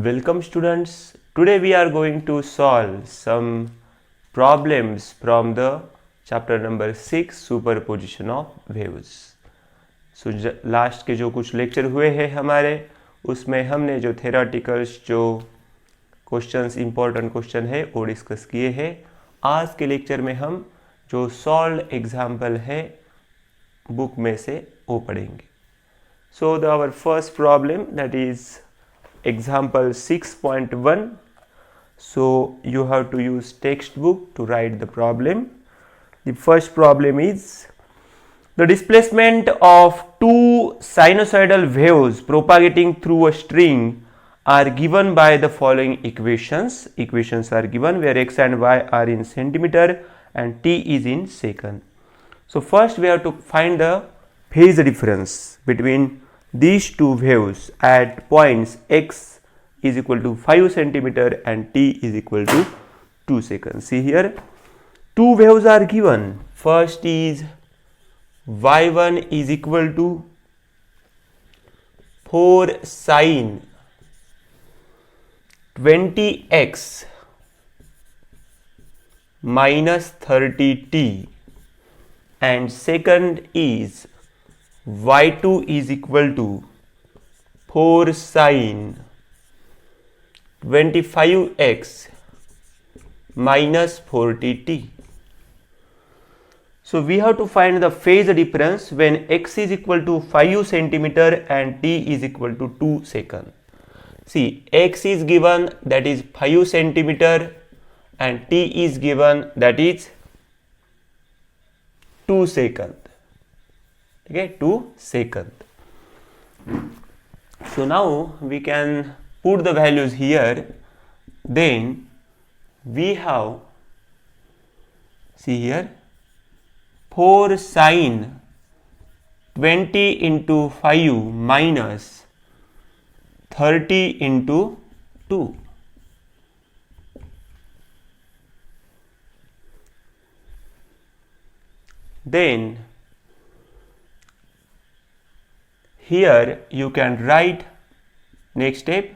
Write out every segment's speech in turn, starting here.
Welcome students. Today we are going to solve some problems from the chapter number 6 superposition of waves. So last के जो कुछ lecture हुए हैं हमारे उसमें हमने जो थेराटिकल्स जो क्वेश्चंस इंपॉर्टेंट क्वेश्चन है वो डिस्कस किए हैं. आज के लेक्चर में हम जो सॉल्व एग्जाम्पल है बुक में से वो पढ़ेंगे. So our first problem, that is example 6.1. So you have to use textbook to write the problem. The first problem is the displacement of two sinusoidal waves propagating through a string are given by the following equations. Equations are given where x and y are in centimeter and t is in second. So first we have to find the phase difference between these two waves at points x is equal to 5 centimeter and t is equal to 2 seconds. See here, two waves are given. First is y1 is equal to 4 sin 20x minus 30t, and second is y2 is equal to 4 sin 25x minus 40t. So we have to find the phase difference when x is equal to 5 centimeter and t is equal to 2 second. See, x is given, that is 5 centimeter, and t is given, that is 2 second. Okay, 2 second. So now we can put the values here. Then we have, see here, 4 sin 20 into 5 minus 30 into 2. Then here you can write next step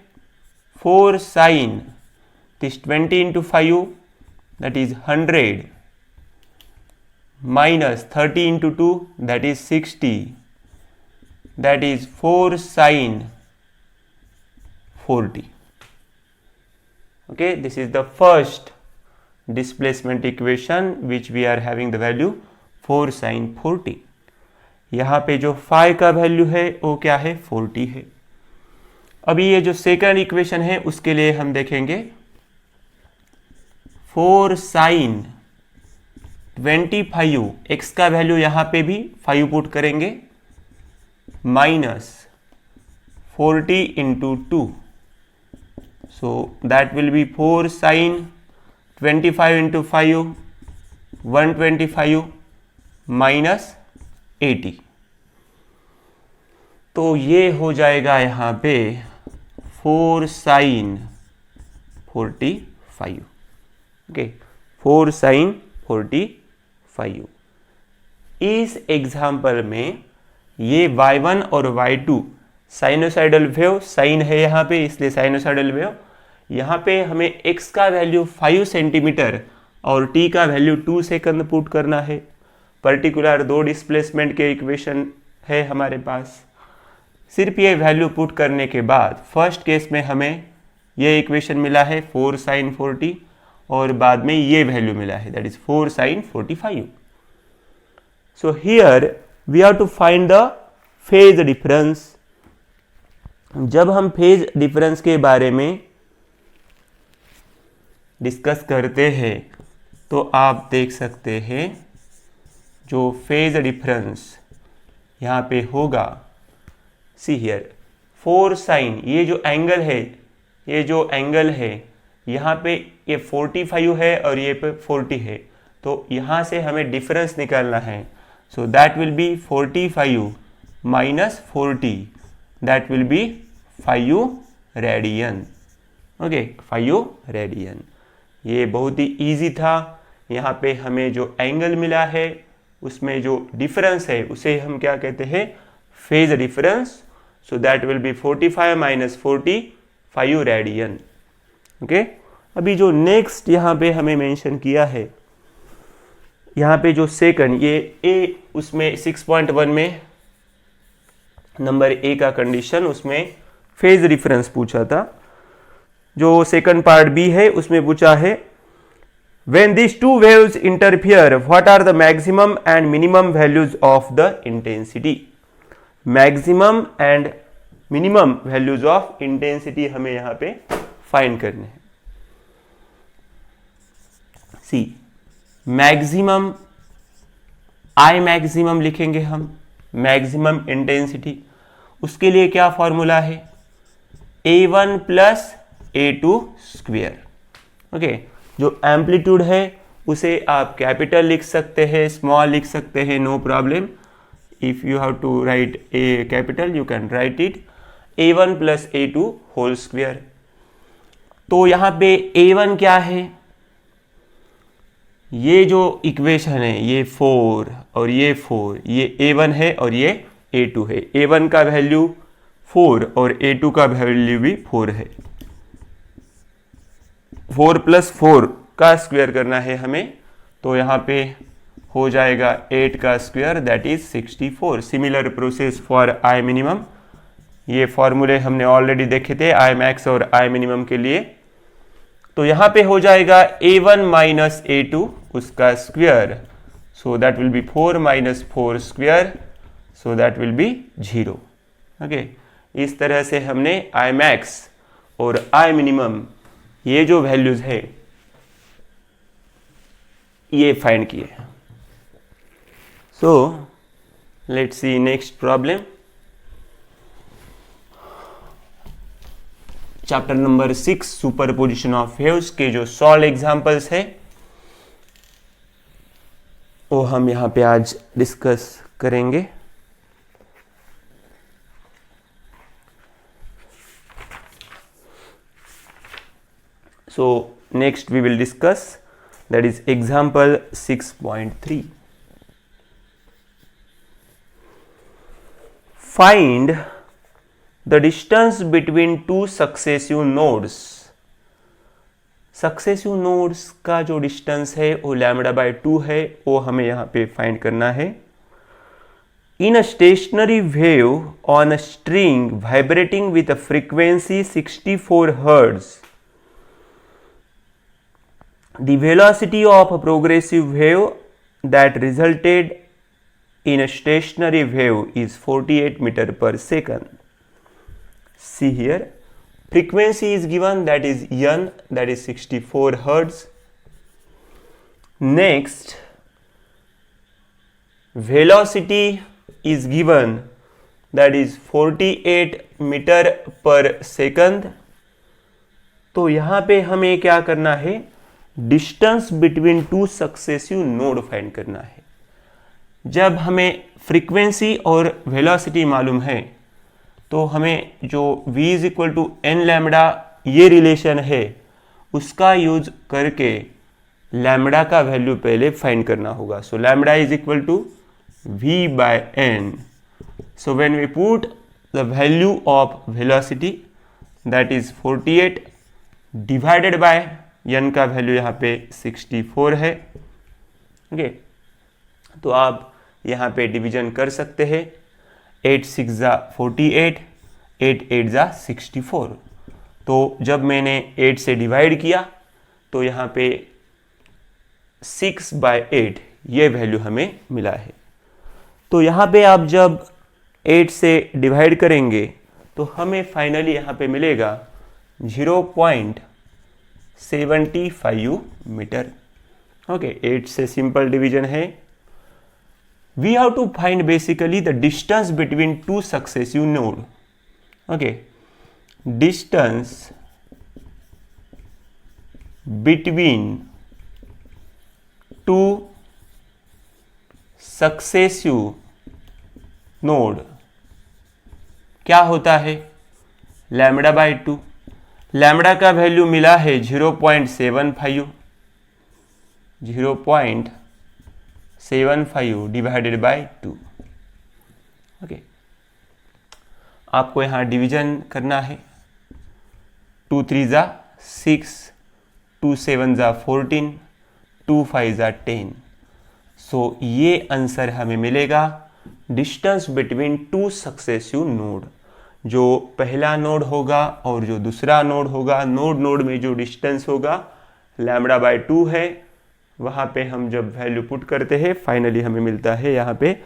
4 sin this 20 into 5, that is 100, minus 30 into 2, that is 60, that is 4 sin 40. Okay, this is the first displacement equation which we are having the value 4 sin 40. यहाँ पे जो phi का value है वो क्या है, 40 है. अभी ये जो सेकंड इक्वेशन है उसके लिए हम देखेंगे 4 sin 25, x का वैल्यू यहाँ पे भी 5 पुट करेंगे, minus 40 into 2. So that will be 4 sin 25 into 5, 125 minus 80. तो ये हो जाएगा यहाँ पे 4 sin 45. Okay, 4 sin 45. इस एग्जाम्पल में ये y1 और y2 साइनोसाइडल वेव, साइन है यहाँ पे इसलिए साइनोसाइडल वेव. यहाँ पे हमें x का वैल्यू 5 सेंटीमीटर और t का वैल्यू 2 सेकंड पुट करना है. पर्टिकुलर दो डिस्प्लेसमेंट के इक्वेशन है हमारे पास. सिर्फ ये वैल्यू पुट करने के बाद फर्स्ट केस में हमें ये इक्वेशन मिला है 4 sin 40 और बाद में ये वैल्यू मिला है, that is 4 sin 45. So here we have to find the phase difference. जब हम फेज डिफरेंस के बारे में डिस्कस करते हैं तो आप देख सकते हैं जो फेज डिफरेंस यहाँ पे होगा. सी हियर 4 sin, ये जो एंगल है, ये जो एंगल है यहाँ पे ये 45 है और ये पे 40 है, तो यहाँ से हमें डिफरेंस निकालना है. So that will be 45 minus 40, that will be 5 radian. Okay, 5 radian. ये बहुत ही इजी था. यहाँ पे हमें जो एंगल मिला है उसमें जो डिफरेंस है उसे हम क्या कहते हैं, phase difference. So that will be 45 minus 40, 5 radian. Okay, अभी जो नेक्स्ट यहाँ पे हमें मेंशन किया है, यहाँ पे जो सेकंड ये ए, उसमें 6.1 में नंबर ए का कंडीशन, उसमें फेज रिफरेंस पूछा था। जो सेकंड पार्ट बी है उसमें पूछा है when these two waves interfere what are the maximum and minimum values of the intensity। Maximum and minimum values of intensity हमें यहां पे फाइंड करने हैं। सी मैक्सिमम, आई मैक्सिमम लिखेंगे हम, मैक्सिमम इंटेंसिटी, उसके लिए क्या फॉर्मूला है, A1 plus A2 square. Okay, जो एम्पलीट्यूड है उसे आप कैपिटल लिख सकते हैं, स्मॉल लिख सकते हैं, no problem. If you have to write a capital you can write it, A1 plus A2 whole square. तो यहां पे A1 क्या है, ये जो इक्वेशन है ये 4 और ये 4, ये A1 है और ये A2 है। A1 का वैल्यू 4 और A2 का वैल्यू भी 4 है। 4 प्लस 4 का स्क्वायर करना है हमें, तो यहाँ पे हो जाएगा 8 का square that is 64। Similar process for I minimum, ये फॉर्मूले हमने ऑलरेडी देखे थे आई मैक्स और आई मिनिमम के लिए। तो यहाँ पे हो जाएगा A1 माइनस A2 उसका square, so that will be 4 minus 4 square, so that will be 0। Okay, इस तरह से हमने आई मैक्स और आई मिनिमम ये जो वैल्यूज है ये फाइंड किए। So let's see next problem, chapter number 6 superposition of waves के जो सॉल्व एग्जांपल्स है वो हम यहां पे आज डिस्कस करेंगे। So next we will discuss, that is example 6.3. Find the distance between two successive nodes। Successive nodes का जो डिस्टेंस है वो λ/2 है, वो हमें यहाँ पे फाइंड करना है। In a stationary wave on a string vibrating with a frequency 64 Hz, the velocity of a progressive wave that resulted in a stationary wave is 48 meter per second. See here, frequency is given, that is n, that is 64 Hz. Next, velocity is given, that is 48 meter per second. तो यहाँ पे हमें क्या करना है, distance between two successive node find करना है। जब हमें फ्रीक्वेंसी और वेलोसिटी मालूम है तो हमें जो v is equal to n lambda ये रिलेशन है उसका यूज करके लैम्बडा का वैल्यू पहले फाइंड करना होगा। So lambda is equal to v by N. So when we put the value of velocity that is 48 divided by n का value यहाँ पे 64 है। ओके, तो आप यहाँ पे डिवीजन कर सकते हैं, 8 6 जा 48, 8 8 जा 64। तो जब मैंने 8 से डिवाइड किया तो यहाँ पे 6/8 ये वैल्यू हमें मिला है। तो यहाँ पे आप जब 8 से डिवाइड करेंगे तो हमें फाइनली यहाँ पे मिलेगा 0.75 मीटर। ओके, 8 से सिंपल डिवीजन है। We have to find basically the distance between two successive node. Okay, distance between two successive node क्या होता है, λ/2। लैम्बडा का वैल्यू मिला है 0.75, 0.75 डिवाइडेड बाय 2। ओके, आपको यहाँ डिवीजन करना है। 2 3 जा 6, 2 7 जा 14, 2 5 जा 10। सो ये आंसर हमें मिलेगा distance between two successive node. जो पहला नोड होगा और जो दूसरा नोड होगा, नोड में जो डिस्टेंस होगा λ/2 है, वहां पे हम जब वैल्यू पुट करते हैं फाइनली हमें मिलता है यहाँ पे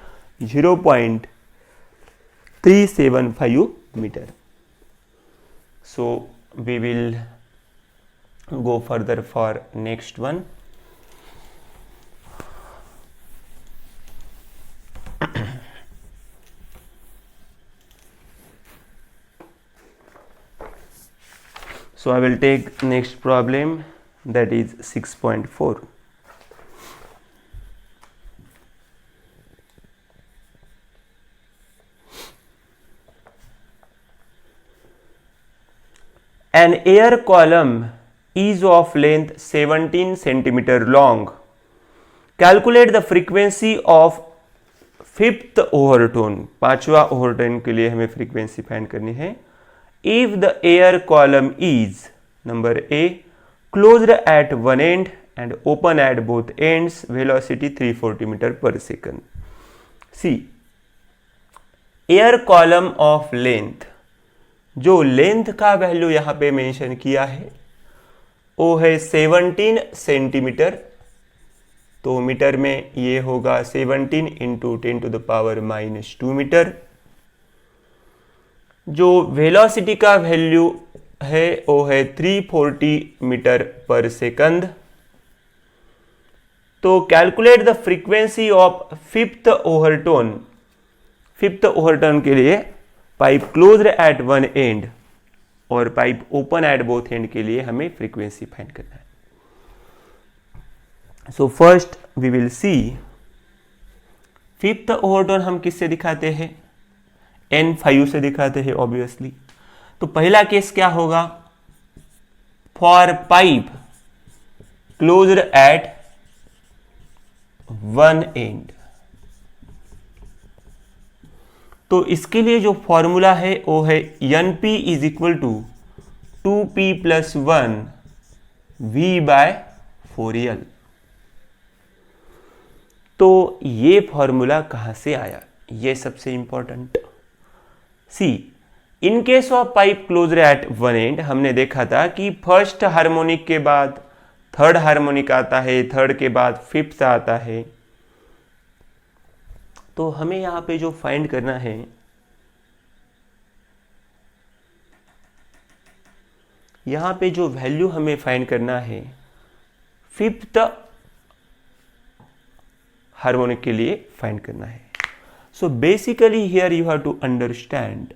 0.375 metre. So we will go further for next one. So I will take next problem, that is 6.4. An air column is of length 17 centimeter long. Calculate the frequency of fifth overtone. पांचवा overtone के लिए हमें frequency find करनी है. If the air column is number A closed at one end and open at both ends, velocity 340 meter per second. See, air column of length, जो length का value यहां पे मेंशन किया है वो है 17 सेंटीमीटर. तो मीटर में ये होगा 17 इंटू 10⁻⁻² मीटर. जो वेलोसिटी का वैल्यू है वो है 340 मीटर पर सेकंड. तो calculate the frequency of fifth overtone. Fifth overtone के लिए pipe closed at one end और pipe open at both end के लिए हमें फ्रीक्वेंसी फाइंड करना है. So first we will see fifth overtone हम किससे दिखाते हैं? N5 से दिखाते हैं ऑब्वियसली. तो पहला केस क्या होगा? For pipe closed at one and. तो इसके लिए जो फॉर्मूला है वो है NP is equal to 2P + 1 V/4L. तो ये फॉर्मूला कहां से आया, ये सबसे important. See, in case of pipe closed at one end हमने देखा था कि फर्स्ट हार्मोनिक के बाद थर्ड हार्मोनिक आता है, थर्ड के बाद फिफ्थ आता है. तो हमें यहां पे जो फाइंड करना है, यहां पे जो वैल्यू हमें फाइंड करना है फिफ्थ हार्मोनिक के लिए फाइंड करना है. So basically here you have to understand,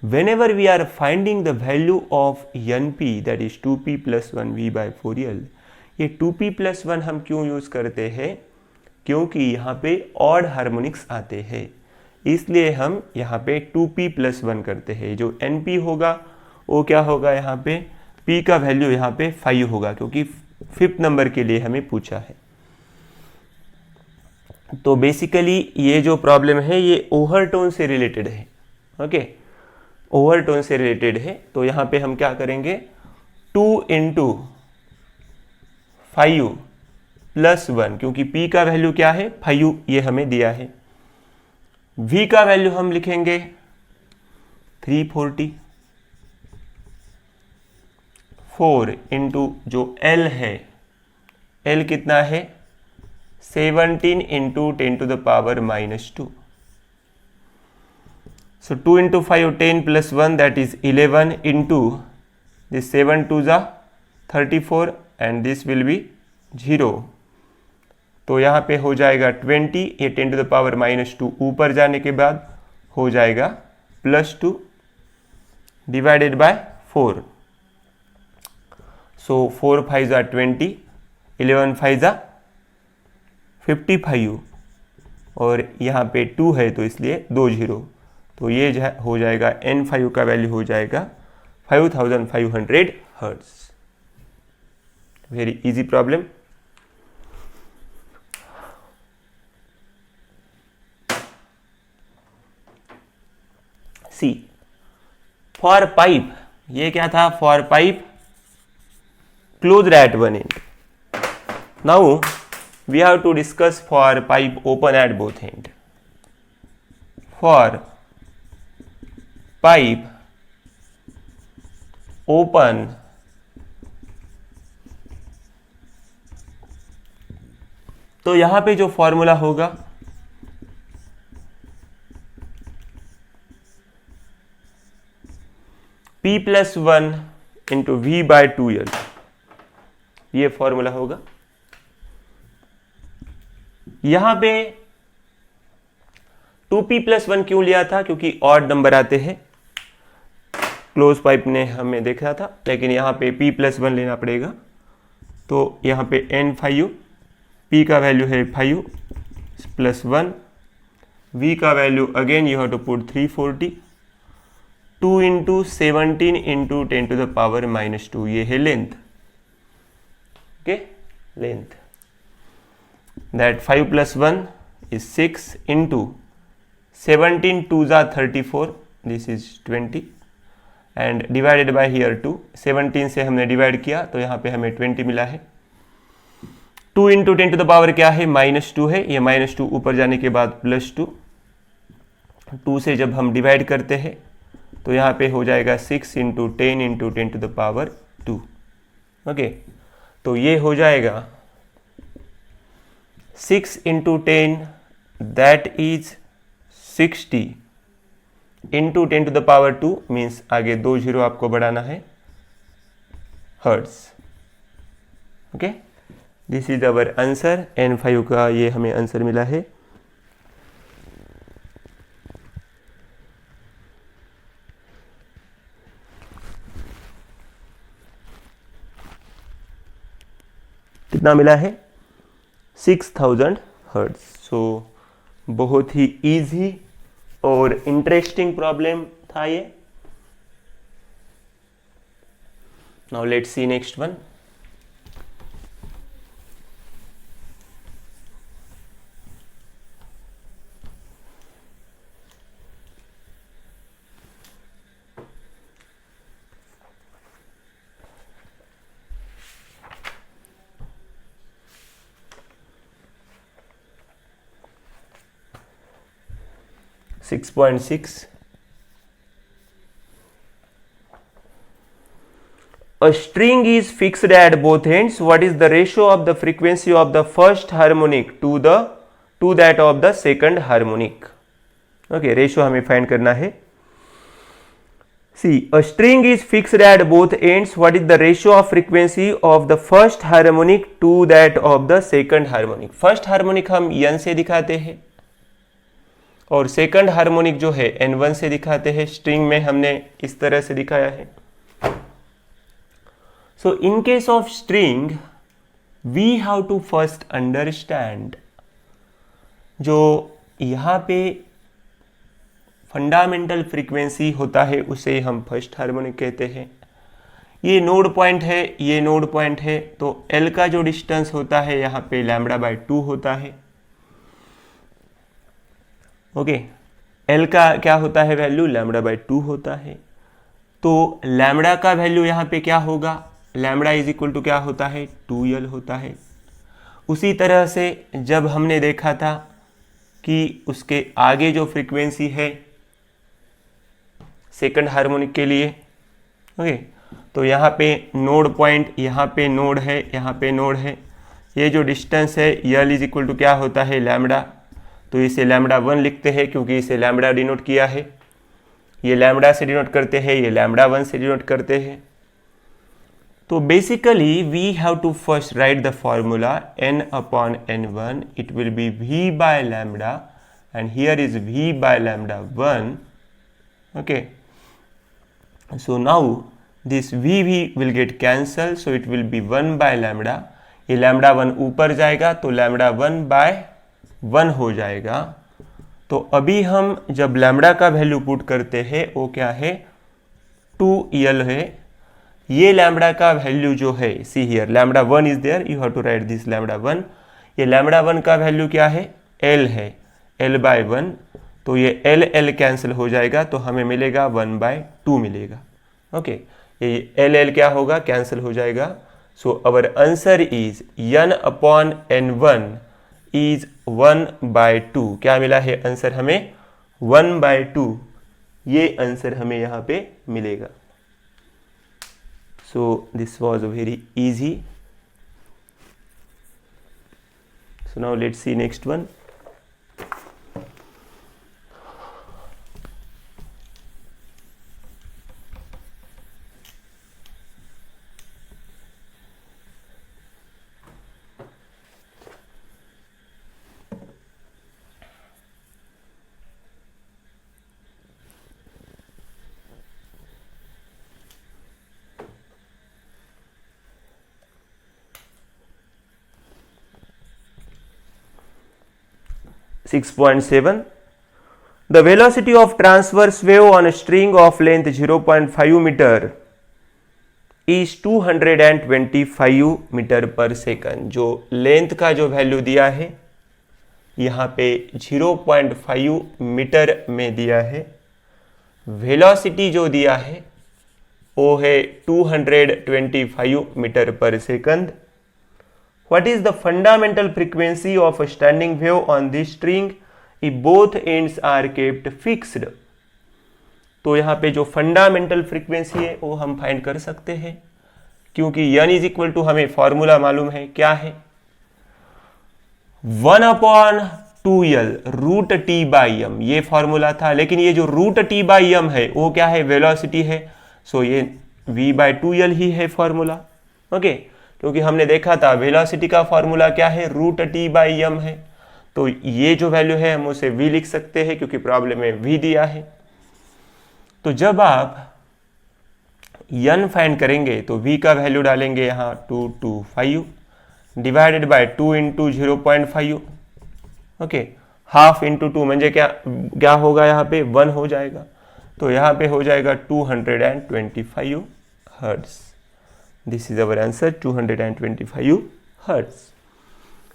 whenever we are finding the value of NP, that is 2P + 1 V/4L, ये 2P + 1 हम क्यों यूज करते हैं? क्योंकि यहाँ पे ऑड हार्मोनिक्स आते हैं, इसलिए हम यहाँ पे 2P + 1 करते हैं. जो NP होगा वो क्या होगा? यहाँ पे P का वैल्यू यहाँ पे 5 होगा, क्योंकि फिफ्थ नंबर के लिए हमें पूछा है. तो बेसिकली ये जो प्रॉब्लम है ये ओवरटोन से रिलेटेड है. ओके, ओवरटोन से रिलेटेड है. तो यहां पे हम क्या करेंगे? 2 × 5 + 1, क्योंकि P का वैल्यू क्या है? 5 ये हमें दिया है. V का वैल्यू हम लिखेंगे 340. 4 × जो L है, L कितना है? 17 × 10⁻⁻². So 2 × 5 10 + 1 that is 11 into this 7 2 जा 34 and this will be 0. तो यहाँ पे हो जाएगा 20. ये 10⁻⁻² ऊपर जाने के बाद हो जाएगा +2 डिवाइडेड बाय 4. So 4 5 जा 20, 11 5 जा 55 और यहाँ पे 2 है तो इसलिए 2 0. तो ये हो जाएगा N5 का वैल्यू हो जाएगा 5500 hertz. Very easy problem. See, for pipe ये क्या था? For pipe closed at one end. Now we have to discuss for pipe open at both end. For pipe open तो यहां पे जो फॉर्मूला होगा P plus 1 into v by 2L, ये formula होगा. यहां पे 2P प्लस 1 क्यों लिया था? क्योंकि ऑड नंबर आते हैं, क्लोज पाइप ने हमें देखा था, लेकिन यहां पे P प्लस 1 लेना पड़ेगा. तो यहां पे N5, P का वैल्यू है 5 प्लस 1, V का value again you have to put 340, 2 into 17 into 10 to the power -2, ये है length. Okay, length that 5 plus 1 is 6 into 17 2 जा 34, this is 20 and divided by here 2. 17 से हमने डिवाइड किया तो यहाँ पे हमें 20 मिला है. 2 इंटू 10 टू द पावर क्या है? -2 है. ये -2 ऊपर जाने के बाद +2. 2 से जब हम डिवाइड करते हैं तो यहाँ पे हो जाएगा 6 into 10 into 10 to the power 2. Okay, तो ये हो जाएगा 6 into 10 that is 60 into 10 to the power 2 means आगे 2 जीरो आपको बढ़ाना है, hertz. Okay, this is our answer. N5 का ये हमें आंसर मिला है. कितना मिला है? 6000 हर्ट्ज. सो बहुत ही इजी और इंटरेस्टिंग प्रॉब्लम था ये. Now let's see next one. Six 6.6. A string is fixed at both ends. What is the ratio of the frequency of the first harmonic to that of the second harmonic? Okay, ratio हमें find करना है. See, a string is fixed at both ends. What is the ratio of frequency of the first harmonic to that of the second harmonic? First harmonic हम n से दिखाते हैं और second harmonic जो है N1 से दिखाते हैं. स्ट्रिंग में हमने इस तरह से दिखाया है. So in case of string we have to first understand जो यहाँ पे फंडामेंटल फ्रीक्वेंसी होता है उसे हम फर्स्ट हार्मोनिक कहते हैं. ये नोड पॉइंट है, ये नोड पॉइंट है, तो L का जो डिस्टेंस होता है यहाँ पे λ/2 होता है. ओके, L का क्या होता है वैल्यू? λ/2 होता है. तो लैम्बडा का वैल्यू यहाँ पे क्या होगा? लैम्बडा इज इक्वल टू क्या होता है? 2L होता है. उसी तरह से जब हमने देखा था कि उसके आगे जो फ्रीक्वेंसी है सेकंड हार्मोनिक के लिए, ओके, तो यहाँ पे नोड पॉइंट, यहाँ पे नोड है, यहाँ पे नोड है, ये जो डिस्टेंस है L इज इक्वल टू क्या होता है? लैम्बडा. तो इसे λ1 लिखते हैं क्योंकि इसे लैम्बडा डिनोट किया है. ये लैम्बडा से डिनोट करते हैं, ये λ1 से डिनोट करते हैं. तो basically we have to first write the formula n/n1. It will be v/λ and here is v/λ1. Okay, so now this v will get cancelled, so it will be 1/λ. ये λ1 ऊपर जाएगा तो λ1/1 हो जाएगा. तो अभी हम जब लैम्बडा का वैल्यू पुट करते हैं वो क्या है? 2L है. ये लैम्बडा का वैल्यू जो है, see here λ1 is there, you have to write this λ1. ये λ1 का वैल्यू क्या है? L है, L/1. तो ये L कैंसिल हो जाएगा तो हमें मिलेगा 1/2 मिलेगा. ओके, ये एल एल क्या होगा, कैंसिल हो जाएगा. So our answer is n upon n1 is 1/2. क्या मिला है आंसर हमें, 1/2. ये आंसर हमें यहाँ पे मिलेगा. So this was very easy. So now let's see next one. Six point seven. The velocity of transverse wave on a string of length 0.5 meter is 225 metre per second. जो length का जो value दिया है यहाँ पे 0.5 metre में दिया है. वेलोसिटी जो दिया है वो है 225 metre per second. What is the fundamental frequency of a standing wave on this string if both ends are kept fixed? तो यहाँ पे जो फंडामेंटल फ्रीक्वेंसी है वो हम फाइंड कर सकते हैं, क्योंकि n इज इक्वल टू हमें फॉर्मूला मालूम है. क्या है, 1/2l root T by M, ये फॉर्मूला था. लेकिन ये जो रूट टी बाई एम है वो क्या है, वेलोसिटी है. सो ये v/2l ही है फॉर्मूला. ओके, क्योंकि हमने देखा था वेलोसिटी का फॉर्मूला क्या है, रूट टी बाई एम है. तो ये जो वैल्यू है हम उसे v लिख सकते हैं, क्योंकि प्रॉब्लम में v दिया है. तो जब आप n फाइंड करेंगे तो v का वैल्यू डालेंगे यहाँ 225 divided by 2 into 0.5. Okay, half into 2 म्हणजे क्या होगा, यहाँ पे 1 हो जाएगा. तो यहाँ पे हो जाएगा 225 hertz. This is our answer, 225 hertz.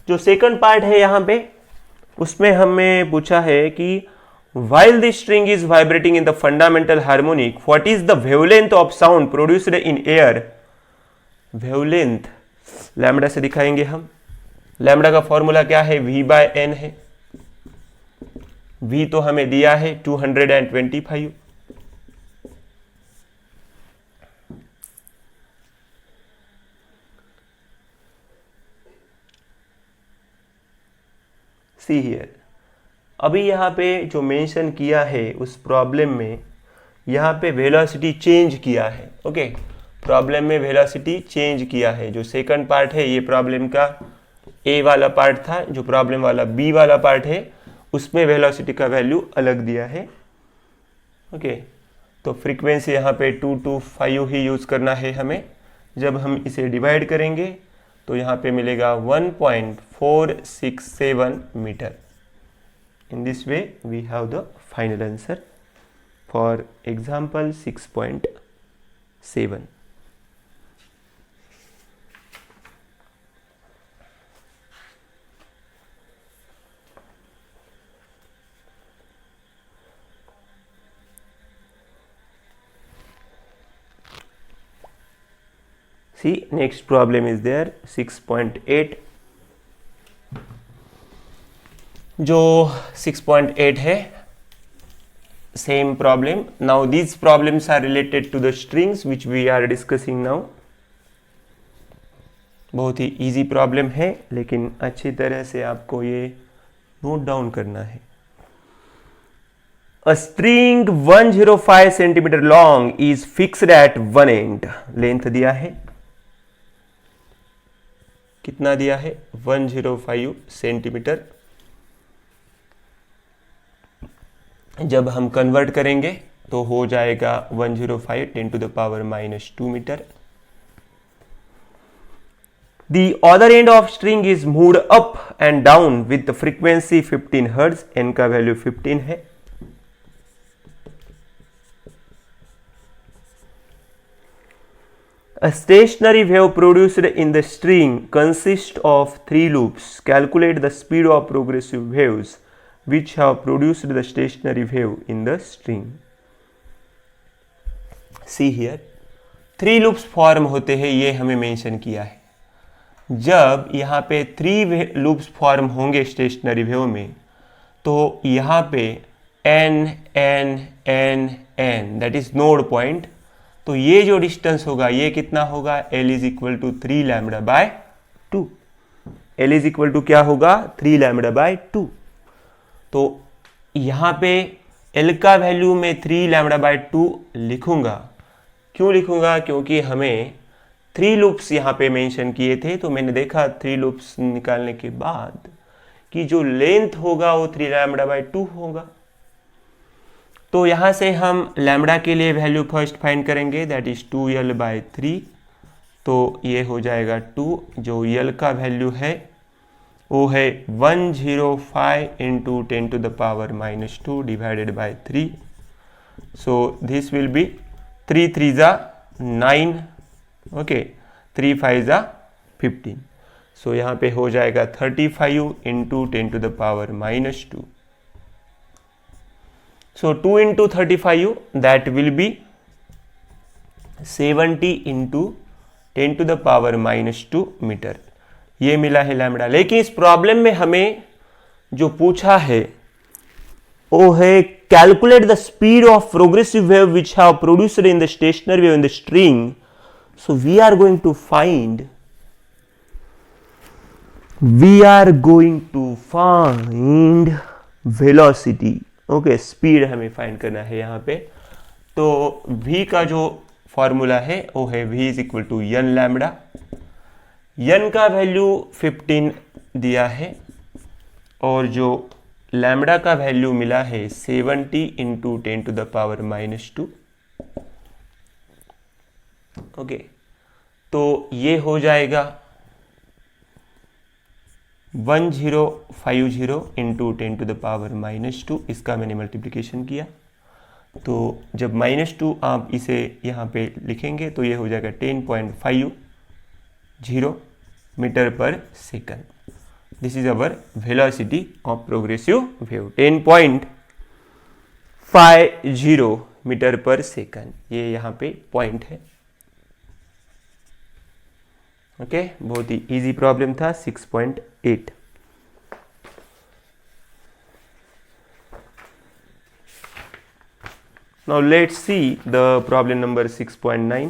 जो सेकंड पार्ट है यहाँ पे उसमें हमें पूछा है कि while the string is vibrating in the fundamental harmonic, what is the wavelength of sound produced in air? wavelength lambda से दिखाएंगे हम. लैम्बडा का फॉर्मूला क्या है, v/n है. v तो हमें दिया है 225. सी हियर, अभी यहाँ पे जो मेंशन किया है उस प्रॉब्लम में यहाँ पे वेलोसिटी चेंज किया है. ओके, प्रॉब्लम में वेलोसिटी चेंज किया है. जो सेकंड पार्ट है ये प्रॉब्लम का ए वाला पार्ट था, जो प्रॉब्लम वाला बी वाला पार्ट है उसमें वेलोसिटी का वैल्यू अलग दिया है. ओके, तो फ्रीक्वेंसी यहाँ पे 225 ही यूज करना है हमें. जब हम इसे डिवाइड करेंगे तो यहाँ पे मिलेगा 1.467 metre. In this way we have the final answer for example 6.7. See, next problem is there, 6.8. जो 6.8 है, same problem. Now these problems are related to the strings which we are discussing now. बहुत ही easy problem है, लेकिन अच्छी तरह से आपको ये नोट डाउन करना है. A string 105 centimeter long is fixed at one end. Length दिया है, कितना दिया है, 105 सेंटीमीटर. जब हम कन्वर्ट करेंगे तो हो जाएगा 105 10 to the power -2 metre. The other end of string is moved up and down with the frequency 15 Hz. n का वैल्यू 15 है. A stationary wave produced in the string consists of 3 loops. Calculate the speed of progressive waves which have produced the stationary wave in the string. See here, 3 loops form होते हैं ये हमें mention किया है। जब यहाँ पे 3 लूप्स फॉर्म होंगे स्टेशनरी वेव में, तो यहाँ पे n n n n that is node point, तो ये जो डिस्टेंस होगा ये कितना होगा, L is equal to 3 lambda by 2। L is equal to क्या होगा, 3 लैम्बडा बाय 2। तो यहाँ पे L का वैल्यू मैं 3 लैम्बडा बाय 2 लिखूंगा। क्यों लिखूंगा, क्योंकि हमें 3 लूप्स यहाँ पे मेंशन किए थे, तो मैंने देखा 3 लूप्स निकालने के बाद कि जो लेंथ होगा वो 3 लैम्बडा बाय 2 होगा। तो यहाँ से हम लैम्बडा के लिए वैल्यू फर्स्ट फाइंड करेंगे, दैट इज 2L बाय 3। तो ये हो जाएगा 2, जो L का वैल्यू है वो है 105 into 10 to the power minus 2 divided by 3। So this will be 3 3 जा 9, ओके, 3 5 जा 15। सो यहाँ पे हो जाएगा 35 into 10 to the power minus 2। So 2 into 35 that will be 70 into 10 to the power minus 2 metre, ये मिला है लैम्बडा। लेकिन इस प्रॉब्लम में हमें जो पूछा है वो है calculate the speed of progressive wave which have produced in the stationary wave in the string. So we are going to find velocity, okay, speed हमें फाइंड करना है यहाँ पे। तो v का जो फॉर्मूला है वो है v is equal to n lambda. n का वैल्यू 15 दिया है और जो लैम्बडा का वैल्यू मिला है 70 into 10 to the power minus 2, okay. तो ये हो जाएगा 1050 into 10 to the power minus 2, इसका मैंने मल्टीप्लिकेशन किया। तो जब -2 आप इसे यहाँ पे लिखेंगे तो ये हो जाएगा 10.50 metre per second. This is our velocity of progressive wave, 10.50 metre per second, ये यहाँ पे पॉइंट है। ओके, बहुत ही इजी प्रॉब्लम था, 6.8। Now let's see the problem number 6.9.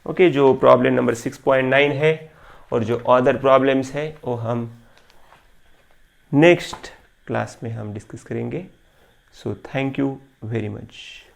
Okay, जो प्रॉब्लम नंबर 6.9 है और जो अदर प्रॉब्लम्स है वो हम नेक्स्ट क्लास में हम डिस्कस करेंगे। So thank you very much.